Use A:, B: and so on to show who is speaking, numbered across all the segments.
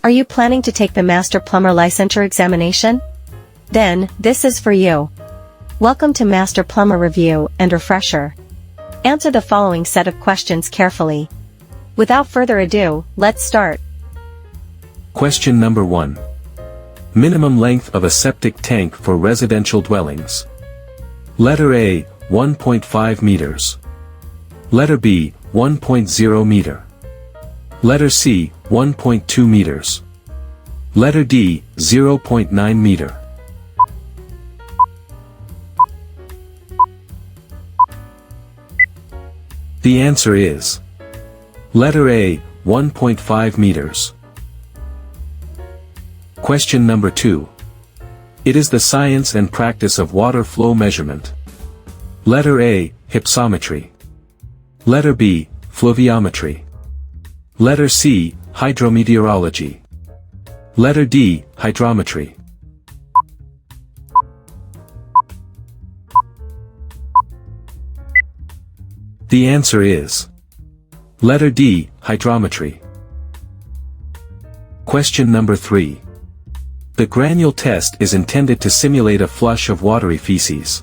A: Are you planning to take the Master Plumber Licensure examination? Then, this is for you. Welcome to Master Plumber Review and Refresher. Answer the following set of questions carefully. Without further ado, let's start.
B: Question number 1. Minimum length of a septic tank for residential dwellings. Letter A, 1.5 meters. Letter B, 1.0 meter. Letter C, 1.2 meters. Letter D, 0.9 meter. The answer is letter A, 1.5 meters. Question number 2. It is the science and practice of water flow measurement. Letter A, hypsometry. Letter B, fluviometry. Letter C, hydrometeorology. Letter D, hydrometry. The answer is letter D, hydrometry. Question number 3. The granule test is intended to simulate a flush of watery feces.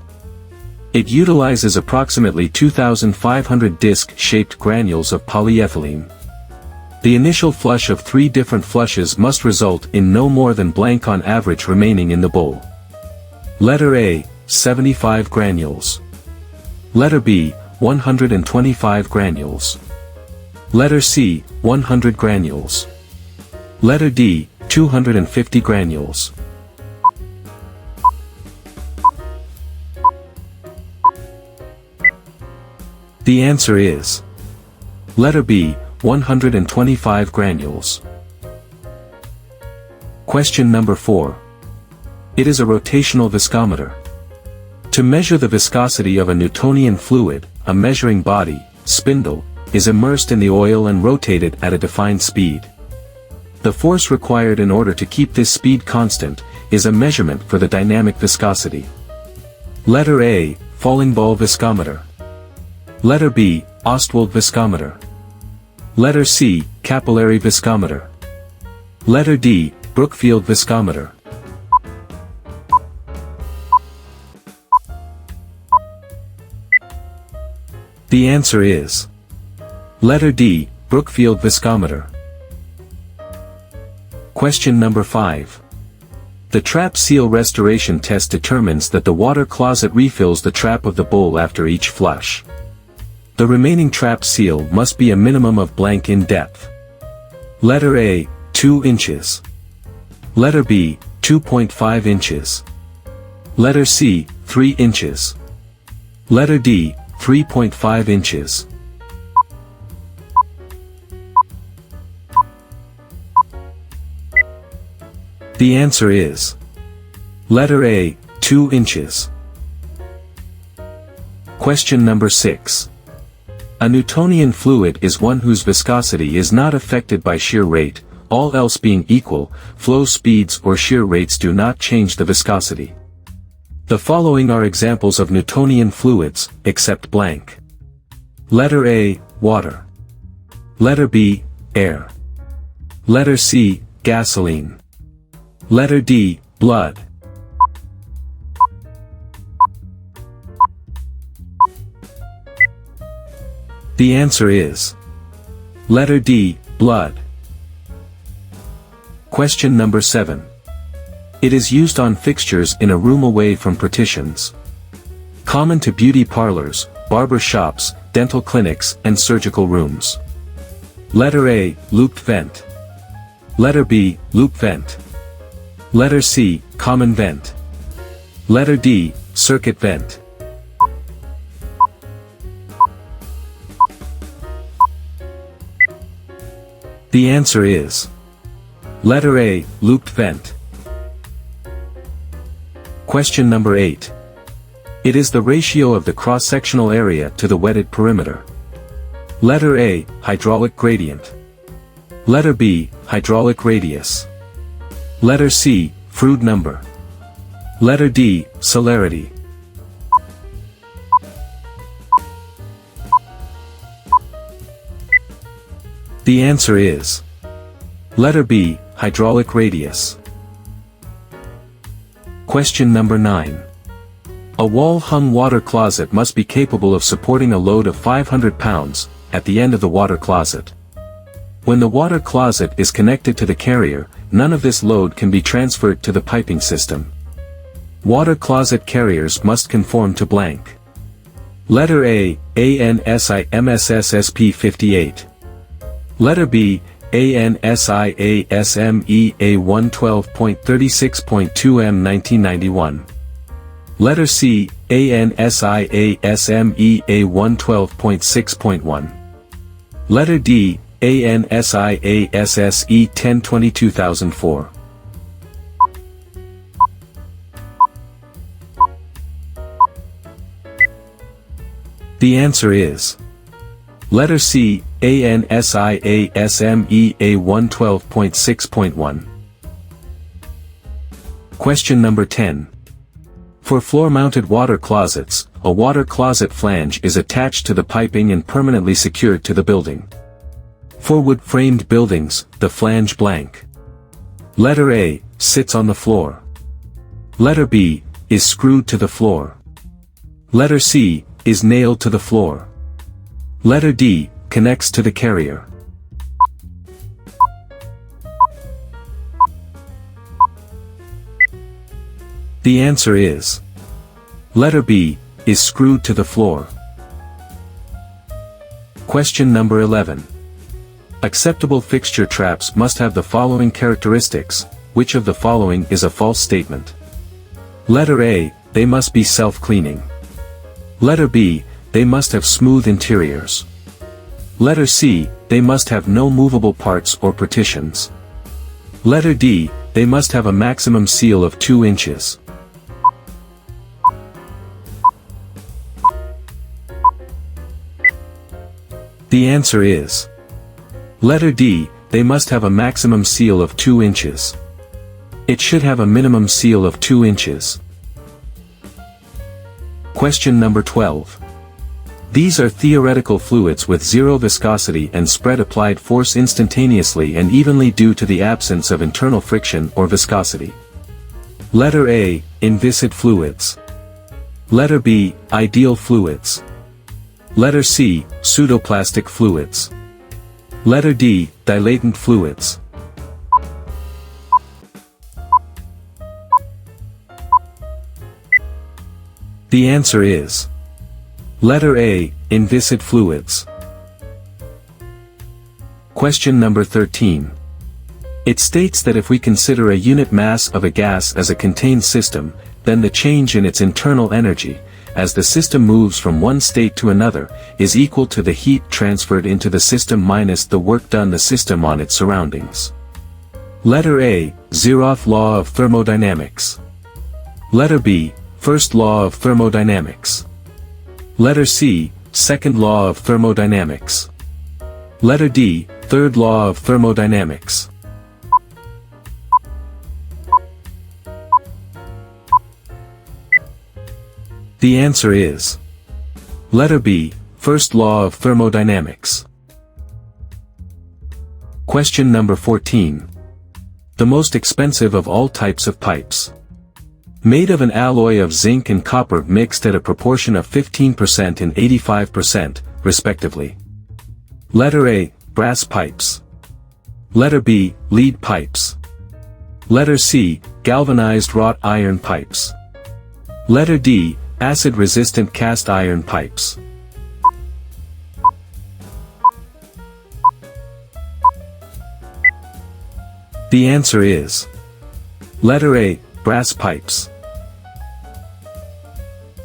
B: It utilizes approximately 2,500 disc-shaped granules of polyethylene. The initial flush of 3 different flushes must result in no more than blank on average remaining in the bowl. Letter A, 75 granules. Letter B, 125 granules. Letter C, 100 granules. Letter D, 250 granules. The answer is letter B, 125 granules. Question number 4. It is a rotational viscometer. To measure the viscosity of a Newtonian fluid, a measuring body, spindle, is immersed in the oil and rotated at a defined speed. The force required in order to keep this speed constant is a measurement for the dynamic viscosity. Letter A, falling ball viscometer. Letter B, Ostwald viscometer. Letter C, capillary viscometer. Letter D, Brookfield viscometer. The answer is letter D, Brookfield viscometer. Question number 5. The trap seal restoration test determines that the water closet refills the trap of the bowl after each flush. The remaining trap seal must be a minimum of blank in depth. Letter A, 2 inches. Letter B, 2.5 inches. Letter C, 3 inches. Letter D, 3.5 inches. The answer is letter A, 2 inches. Question number 6. A Newtonian fluid is one whose viscosity is not affected by shear rate, all else being equal, flow speeds or shear rates do not change the viscosity. The following are examples of Newtonian fluids, except blank. Letter A, water. Letter B, air. Letter C, gasoline. Letter D, blood. The answer is letter D, blood. Question number 7. It is used on fixtures in a room away from partitions. Common to beauty parlors, barber shops, dental clinics, and surgical rooms. Letter A, looped vent. Letter B, loop vent. Letter C, common vent. Letter D, circuit vent. The answer is letter A, looped vent. Question number 8. It is the ratio of the cross-sectional area to the wetted perimeter. Letter A, hydraulic gradient. Letter B, hydraulic radius. Letter C, Froude number. Letter D, celerity. The answer is letter B, hydraulic radius. Question number 9. A wall-hung water closet must be capable of supporting a load of 500 pounds, at the end of the water closet. When the water closet is connected to the carrier, none of this load can be transferred to the piping system. Water closet carriers must conform to blank. Letter A, ANSI MSSSP 58. Letter B, ANSI ASME A112.36.2 M 1991. Letter C, ANSI ASME A112.6.1. Letter D, ANSI ASSE 1020 2004. The answer is letter C, ANSI ASME A112.6.1. Question number 10. For floor-mounted water closets, a water closet flange is attached to the piping and permanently secured to the building. For wood-framed buildings, the flange blank. Letter A, sits on the floor. Letter B, is screwed to the floor. Letter C, is nailed to the floor. Letter D, connects to the carrier. The answer is letter B, is screwed to the floor. Question number 11. Acceptable fixture traps must have the following characteristics. Which of the following is a false statement? Letter A, they must be self-cleaning. Letter B, they must have smooth interiors. Letter C, they must have no movable parts or partitions. Letter D, they must have a maximum seal of 2 inches. The answer is letter D, they must have a maximum seal of 2 inches. It should have a minimum seal of 2 inches. Question number 12. These are theoretical fluids with zero viscosity and spread applied force instantaneously and evenly due to the absence of internal friction or viscosity. Letter A, inviscid fluids. Letter B, ideal fluids. Letter C, pseudoplastic fluids. Letter D, dilatant fluids. The answer is letter A, inviscid fluids. Question number 13. It states that if we consider a unit mass of a gas as a contained system, then the change in its internal energy, as the system moves from one state to another, is equal to the heat transferred into the system minus the work done the system on its surroundings. Letter A, Zeroth law of thermodynamics. Letter B, first law of thermodynamics. Letter C, second law of thermodynamics. Letter D, third law of thermodynamics. The answer is letter B, first law of thermodynamics. Question number 14. The most expensive of all types of pipes. Made of an alloy of zinc and copper mixed at a proportion of 15% and 85%, respectively. Letter A, brass pipes. Letter B, lead pipes. Letter C, galvanized wrought iron pipes. Letter D, acid-resistant cast iron pipes. The answer is letter A, brass pipes.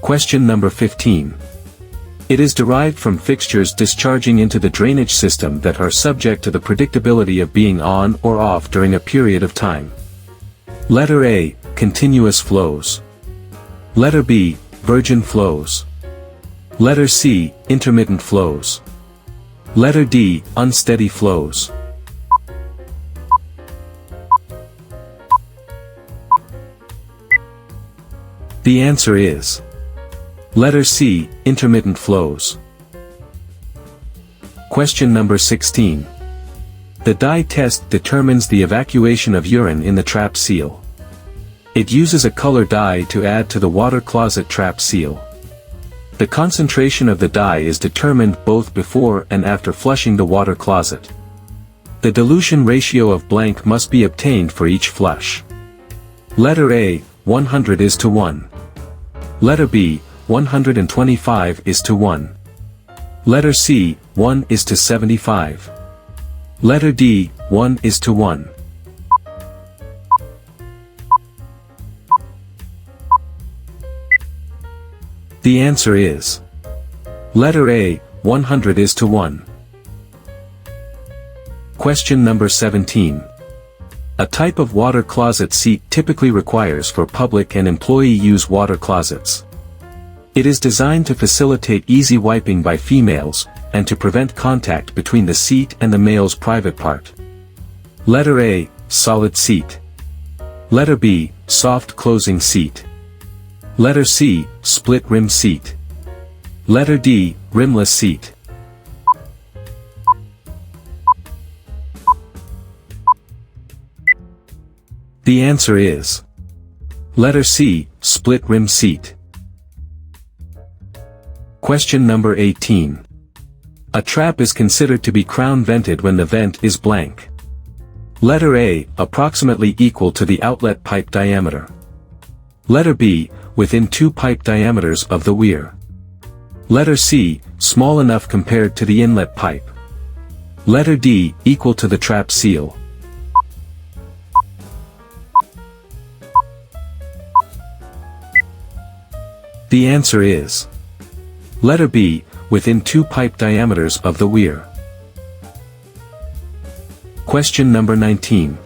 B: Question number 15. It is derived from fixtures discharging into the drainage system that are subject to the predictability of being on or off during a period of time. Letter A, continuous flows. Letter B, virgin flows. Letter C, intermittent flows. Letter D, unsteady flows. The answer is letter C, intermittent flows. Question number 16. The dye test determines the evacuation of urine in the trap seal. It uses a color dye to add to the water closet trap seal. The concentration of the dye is determined both before and after flushing the water closet. The dilution ratio of blank must be obtained for each flush. Letter A, 100 is to 1. Letter B, 125 is to 1. Letter C, 1 is to 75. Letter D, 1 is to 1. The answer is letter A, 100 is to 1. Question number 17. A type of water closet seat typically requires for public and employee use water closets. It is designed to facilitate easy wiping by females, and to prevent contact between the seat and the male's private part. Letter A, solid seat. Letter B, soft closing seat. Letter C, split rim seat. Letter D, rimless seat. The answer is letter C, split rim seat. Question number 18. A trap is considered to be crown vented when the vent is blank. Letter A, approximately equal to the outlet pipe diameter. Letter B, within 2 pipe diameters of the weir. Letter C, small enough compared to the inlet pipe. Letter D, equal to the trap seal. The answer is letter B, within 2 pipe diameters of the weir. Question number 19.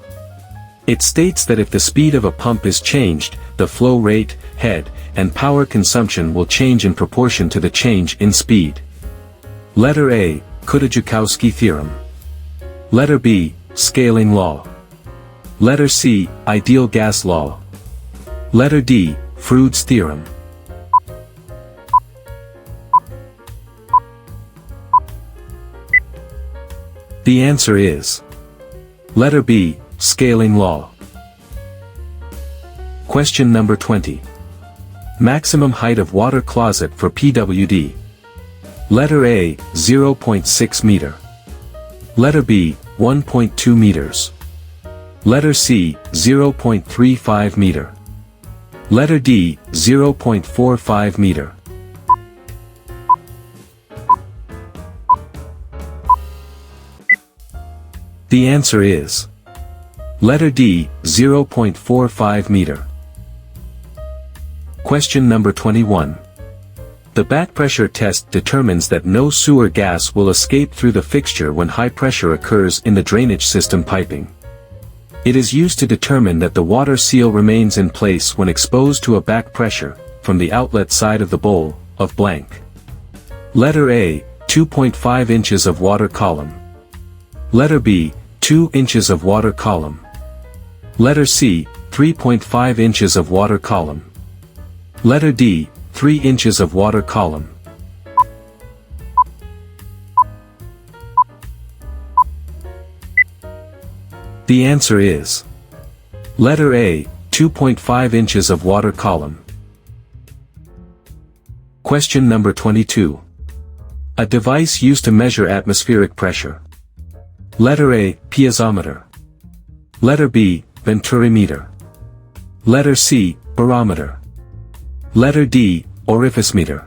B: It states that if the speed of a pump is changed, the flow rate, head, and power consumption will change in proportion to the change in speed. Letter A, Kutajoukowski theorem. Letter B, scaling law. Letter C, ideal gas law. Letter D, Froude's theorem. The answer is letter B, scaling law. Question number 20. Maximum height of water closet for PWD. Letter A, 0.6 meter. Letter B, 1.2 meters. Letter C, 0.35 meter. Letter D, 0.45 meter. The answer is letter D, 0.45 meter. Question number 21. The back pressure test determines that no sewer gas will escape through the fixture when high pressure occurs in the drainage system piping. It is used to determine that the water seal remains in place when exposed to a back pressure, from the outlet side of the bowl, of blank. Letter A, 2.5 inches of water column. Letter B, 2 inches of water column. Letter C, 3.5 inches of water column. Letter D, 3 inches of water column. The answer is letter A, 2.5 inches of water column. Question number 22. A device used to measure atmospheric pressure. Letter A, piezometer. Letter B, venturimeter. Letter C, barometer. Letter D, orifice meter.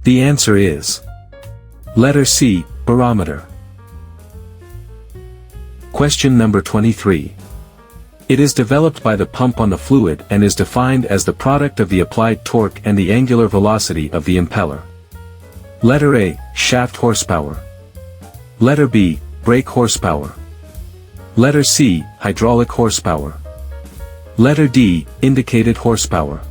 B: The answer is letter C, barometer. Question number 23. It is developed by the pump on the fluid and is defined as the product of the applied torque and the angular velocity of the impeller. Letter A, shaft horsepower. Letter B, brake horsepower. Letter C, hydraulic horsepower. Letter D, indicated horsepower.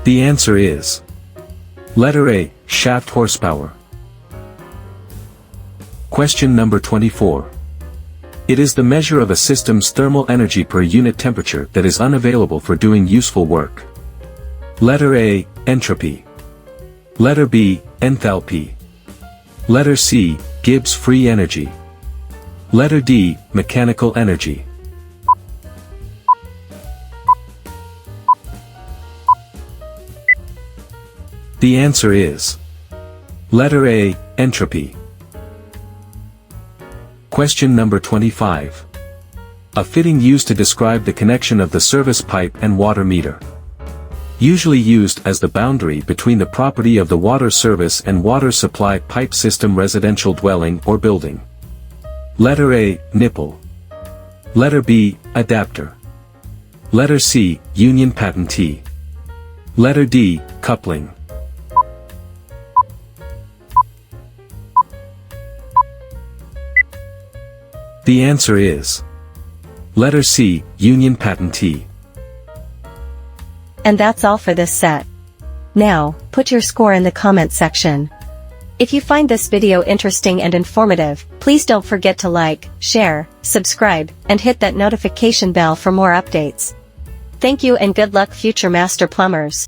B: The answer is letter A, shaft horsepower. Question number 24. It is the measure of a system's thermal energy per unit temperature that is unavailable for doing useful work. Letter A, entropy. Letter B, enthalpy. Letter C, Gibbs free energy. Letter D, mechanical energy. The answer is letter A, entropy. Question number 25. A fitting used to describe the connection of the service pipe and water meter. Usually used as the boundary between the property of the water service and water supply pipe system residential dwelling or building. Letter A, nipple. Letter B, adapter. Letter C, union patentee. Letter D, coupling. The answer is letter C, union patentee.
A: And that's all for this set. Now, put your score in the comment section. If you find this video interesting and informative, please don't forget to like, share, subscribe, and hit that notification bell for more updates. Thank you and good luck future master plumbers.